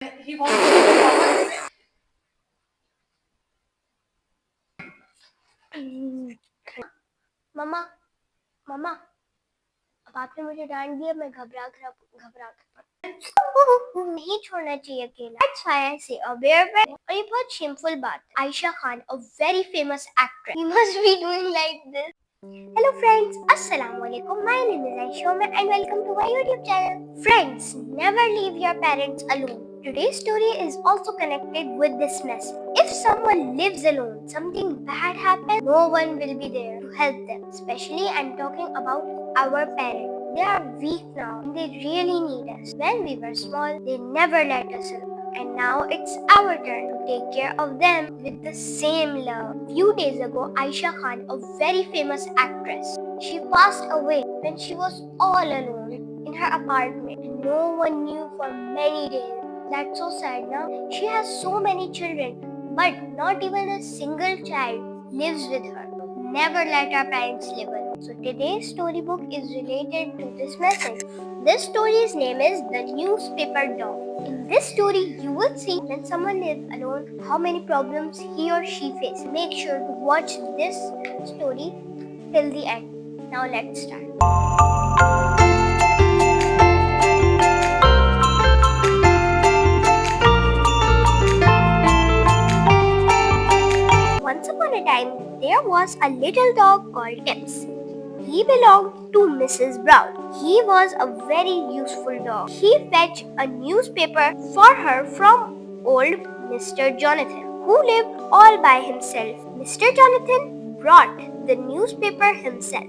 He wants to be the power. मम्मा मम्मा अब आपने मुझे डांट दिया, मैं घबरा घबरा कर नहीं छोड़ना चाहिए अकेला। That's why I say a bare bed। और ये बहुत शेमफुल बात है। Ayesha Khan, a very famous actress, you must be doing like this। Hello friends, Assalamu alaikum। My name is Aisha and welcome to my YouTube channel। Friends, never leave your parents alone। Today's story is also connected with this message. If someone lives alone, something bad happens, no one will be there to help them. Especially I'm talking about our parents. They are weak now and they really need us. When we were small, they never let us alone. And now it's our turn to take care of them with the same love. Few days ago, Aisha Khan, a very famous actress, she passed away when she was all alone in her apartment. No one knew for many days. That's so sad now. She has so many children, but not even a single child lives with her. Never let our parents live alone. So today's storybook is related to this message. This story's name is The Newspaper Dog. In this story, you will see when someone lives alone, how many problems he or she faces. Make sure to watch this story till the end. Now let's start. Once upon a time, there was a little dog called Tips. He belonged to Mrs. Brown. He was a very useful dog. He fetched a newspaper for her from old Mr. Jonathan, who lived all by himself. Mr. Jonathan brought the newspaper himself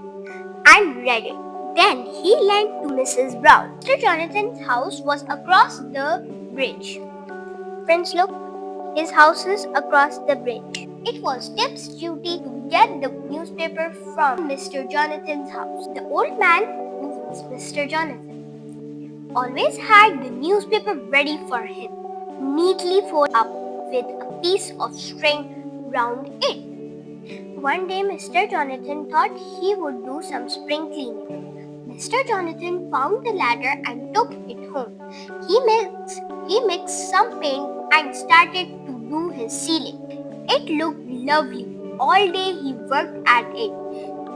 and read it. Then he lent to Mrs. Brown. Mr. Jonathan's house was across the bridge. Friends, look, his house is across the bridge. It was Tip's duty to get the newspaper from Mr. Jonathan's house. The old man, who was Mr. Jonathan, always had the newspaper ready for him, neatly folded up with a piece of string round it. One day, Mr. Jonathan thought he would do some spring cleaning. Mr. Jonathan found the ladder and took it home. He mixed some paint and started to do his ceiling. It looked lovely. All day he worked at it,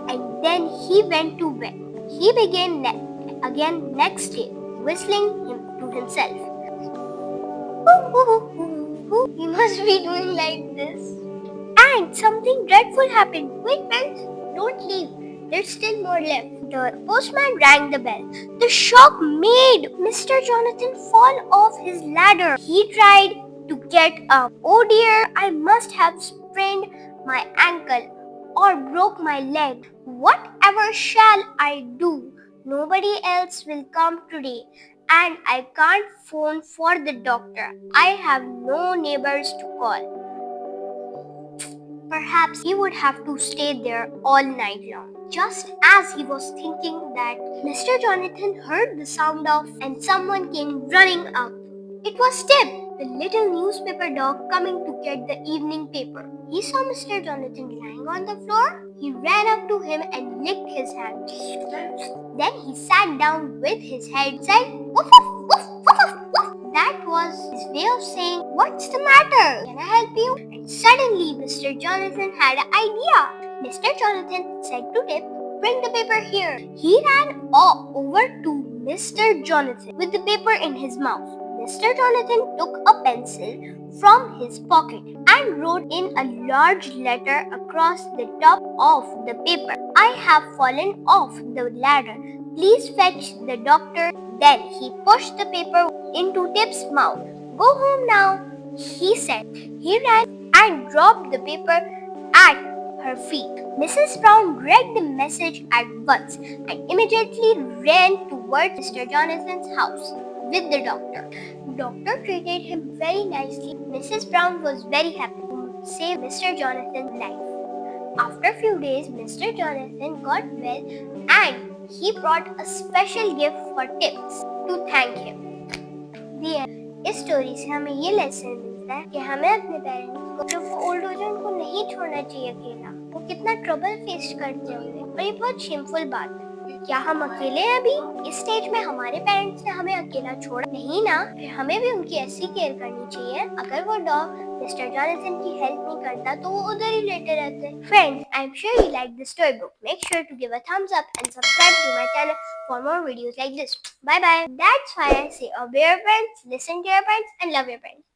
and then he went to bed. He began again next day, whistling to himself. He must be doing like this. And something dreadful happened. Wait, friends, don't leave. There's still more left. The postman rang the bell. The shock made Mr. Jonathan fall off his ladder. He tried to get up. Oh dear, I must have sprained my ankle or broke my leg. Whatever shall I do? Nobody else will come today, and I can't phone for the doctor. I have no neighbors to call. Perhaps he would have to stay there all night long. Just as he was thinking that, Mr. Jonathan heard the sound of and someone came running up. It was Tip, the little newspaper dog, coming to get the evening paper. He saw Mr. Jonathan lying on the floor. He ran up to him and licked his hand. Then he sat down with his head said, "Woof, woof, woof, woof, woof, woof." That was his way of saying, "What's the matter? Can I help you?" And suddenly Mr. Jonathan had an idea. Mr. Jonathan said to Tip, "Bring the paper here." He ran over to Mr. Jonathan with the paper in his mouth. Mr. Jonathan took a pencil from his pocket and wrote in a large letter across the top of the paper, "I have fallen off the ladder. Please fetch the doctor." Then he pushed the paper into Tip's mouth. "Go home now," he said. He ran and dropped the paper at her feet. Mrs. Brown read the message at once and immediately ran towards Mr. Jonathan's house with the doctor. The doctor treated him very nicely. Mrs. Brown was very happy to save Mr. Jonathan's life. After a few days, Mr. Jonathan got well and he brought a special gift for Tips to thank him. इस story से हमें ये lesson मिलता है कि हमें अपने parents को, जब वो ओल्ड हो जाए, उनको नहीं छोड़ना चाहिए अकेला। वो कितना ट्रबल फेस करते होंगे और ये बहुत शेमफुल बात है। क्या हम अकेले हैं अभी? इस स्टेज में हमारे पेरेंट्स ने हमें अकेला छोड़ा नहीं ना, फिर हमें भी उनकी ऐसी केयर करनी चाहिए। अगर वो डॉग मिस्टर जॉनसन की हेल्प नहीं करता तो वो उधर ही लेटे रहते। Friends, I'm sure you like this storybook. Make sure to give a thumbs up and subscribe to my channel for more videos like this. Bye bye. That's why I say obey your parents, listen to your parents, and love your parents.